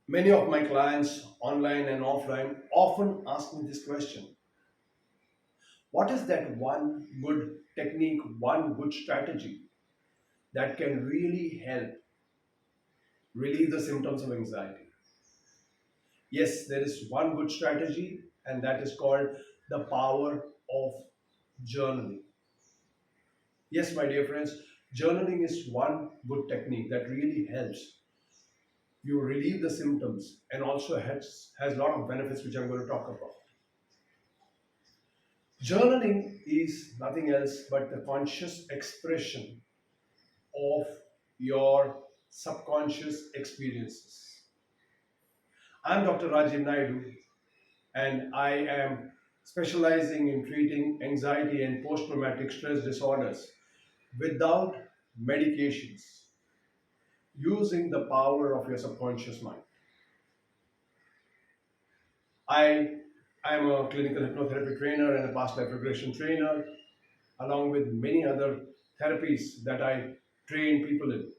Many of my clients, online and offline, often ask me this question: what is that one good technique, one good strategy that can really help relieve the symptoms of anxiety? Yes, there is one good strategy, and that is called the power of journaling. Yes, my dear friends, journaling is one good technique that really helps you relieve the symptoms and also has a lot of benefits, which I'm going to talk about. Journaling is nothing else but the conscious expression of your subconscious experiences. I'm Dr. Rajiv Naidu, and I am specializing in treating anxiety and post traumatic stress disorders without medications, using the power of your subconscious mind. I am a clinical hypnotherapy trainer and a past life regression trainer, along with many other therapies that I train people in.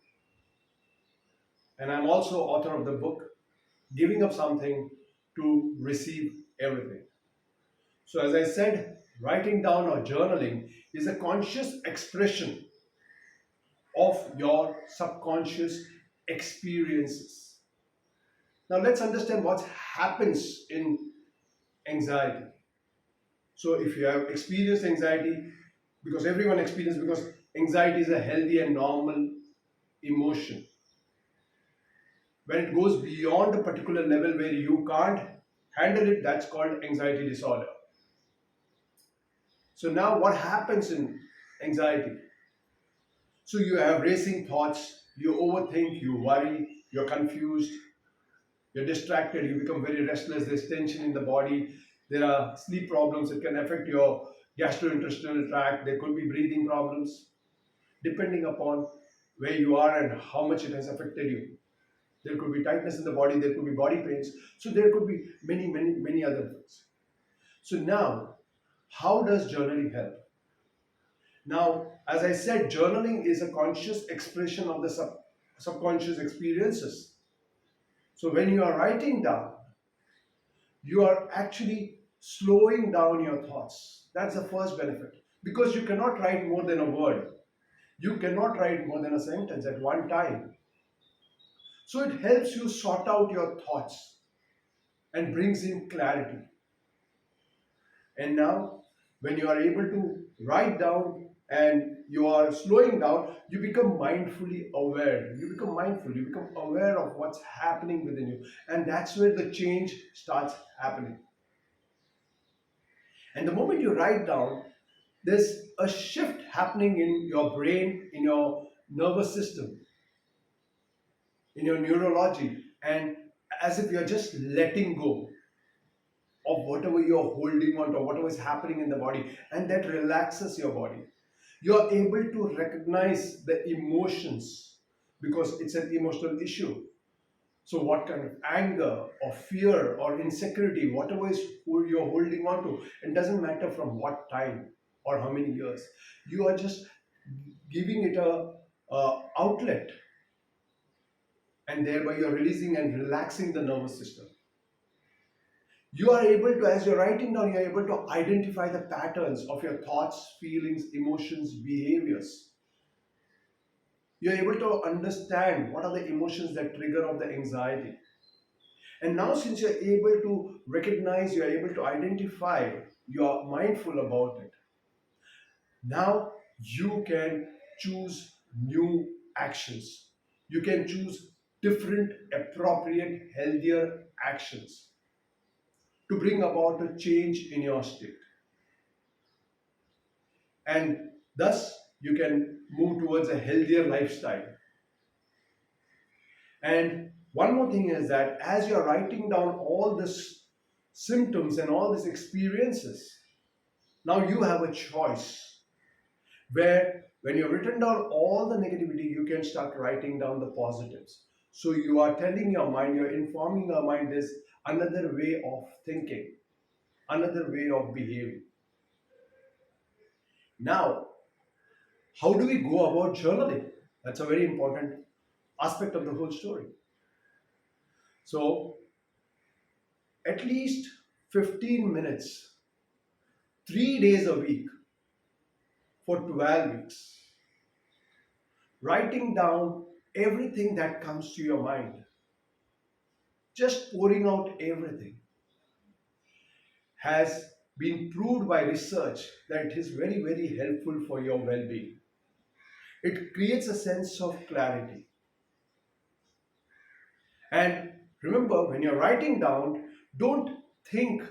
And I'm also author of the book Giving Up Something to Receive Everything. So, as I said, writing down or journaling is a conscious expression of your subconscious experiences. Now, let's understand what happens in anxiety. So, if you have experienced anxiety, because everyone experiences, because anxiety is a healthy and normal emotion. When it goes beyond a particular level where you can't handle it, that's called anxiety disorder. So now what happens in anxiety? So you have racing thoughts, you overthink, you worry, you're confused, you're distracted, you become very restless, there's tension in the body, there are sleep problems, it can affect your gastrointestinal tract, there could be breathing problems, depending upon where you are and how much it has affected you. There could be tightness in the body, there could be body pains, so there could be many other things. So now, how does journaling help? Now, as I said, journaling is a conscious expression of the subconscious experiences. So when you are writing down, you are actually slowing down your thoughts. That's the first benefit. Because you cannot write more than a word. You cannot write more than a sentence at one time. So it helps you sort out your thoughts and brings in clarity. And now, when you are able to write down and you are slowing down, you become mindfully aware. You become mindful, you become aware of what's happening within you. And that's where the change starts happening. And the moment you write down, there's a shift happening in your brain, in your nervous system, in your neurology, and as if you're just letting go of whatever you're holding on to, whatever is happening in the body, and that relaxes your body. You're able to recognize the emotions because it's an emotional issue. So, what kind of anger or fear or insecurity, whatever is you're holding on to, it doesn't matter from what time or how many years, you are just giving it a outlet, and thereby you're releasing and relaxing the nervous system. You are able to, as you're writing down, you're able to identify the patterns of your thoughts, feelings, emotions, behaviors. You're able to understand what are the emotions that trigger of the anxiety. And now, since you're able to recognize, you're able to identify, you're mindful about it. Now you can choose new actions. You can choose different, appropriate, healthier actions to bring about a change in your state. And thus you can move towards a healthier lifestyle. And one more thing is that as you're writing down all these symptoms and all these experiences, now you have a choice where when you've written down all the negativity, you can start writing down the positives. So you are telling your mind, you're informing your mind there's another way of thinking, another way of behaving. Now, how do we go about journaling? That's a very important aspect of the whole story. So at least 15 minutes, 3 days a week for 12 weeks, writing down everything that comes to your mind, just pouring out everything, has been proved by research that it is very, very helpful for your well being. It creates a sense of clarity. And remember, when you're writing down, don't think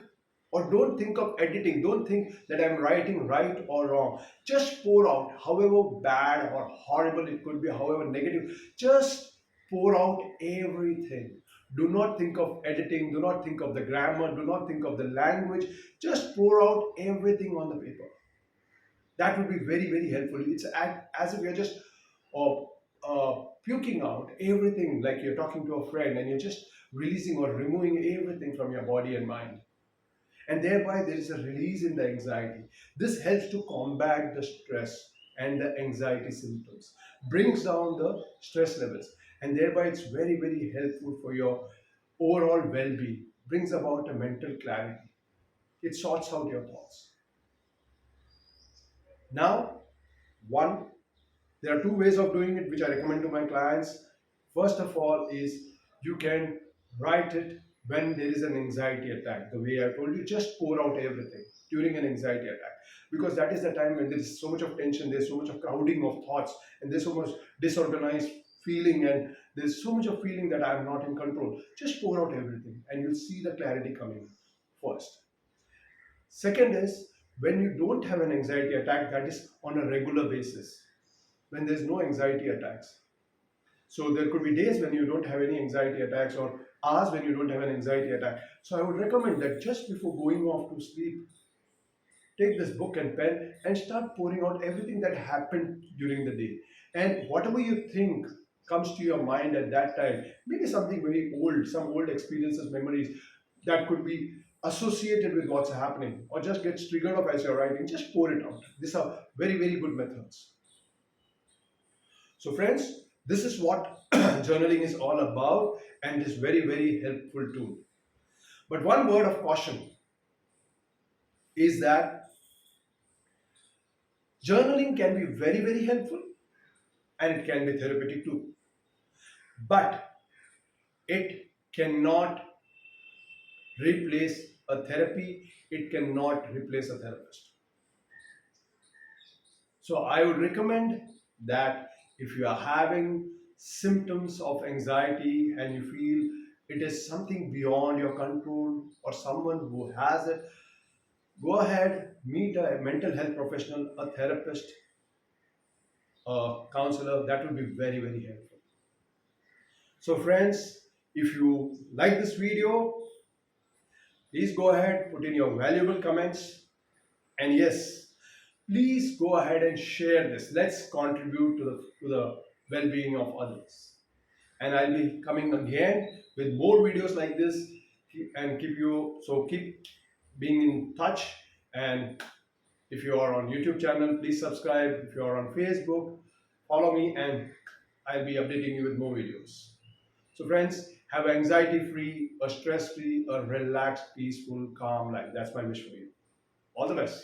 don't think of editing. Don't think that I'm writing right or wrong. Just pour out, however bad or horrible it could be, however negative, just pour out everything. Do not think of editing, do not think of the grammar, do not think of the language. Just pour out everything on the paper. That would be very, very helpful. It's as if you're just uh, puking out everything, like you're talking to a friend and you're just releasing or removing everything from your body and mind. And thereby, there is a release in the anxiety. This helps to combat the stress and the anxiety symptoms, brings down the stress levels, and thereby, it's very, very helpful for your overall well being, brings about a mental clarity. It sorts out your thoughts. Now, one there are two ways of doing it which I recommend to my clients. First of all, is you can write it when there is an anxiety attack. The way I told you, just pour out everything during an anxiety attack. Because that is the time when there is so much of tension, there's so much of crowding of thoughts, and there's so much disorganized feeling, and there's so much of feeling that I'm not in control. Just pour out everything, and you'll see the clarity coming first. Second is when you don't have an anxiety attack, that is on a regular basis, when there's no anxiety attacks. So there could be days when you don't have any anxiety attacks, or hours when you don't have an anxiety attack. So I would recommend that just before going off to sleep, take this book and pen and start pouring out everything that happened during the day. And whatever you think comes to your mind at that time, maybe something very old, some old experiences, memories that could be associated with what's happening, or just gets triggered up as you're writing, just pour it out. These are very, very good methods. So, friends, this is what journaling is all about, and it is very, very helpful tool. But one word of caution is that journaling can be very, very helpful and it can be therapeutic too. But it cannot replace a therapy, it cannot replace a therapist. So, I would recommend that if you are having symptoms of anxiety and you feel it is something beyond your control or someone who has it, go ahead, meet a mental health professional, a therapist, a counselor. That will be very, very helpful. So, friends, if you like this video, please go ahead, put in your valuable comments, and yes, please go ahead and share this. Let's contribute to the well-being of others. And I'll be coming again with more videos like this, and keep being in touch. And if you are on YouTube channel, please subscribe. If you are on Facebook, follow me, and I'll be updating you with more videos. So friends, have anxiety free, a stress free, a relaxed, peaceful, calm life. That's my wish for you. All the best.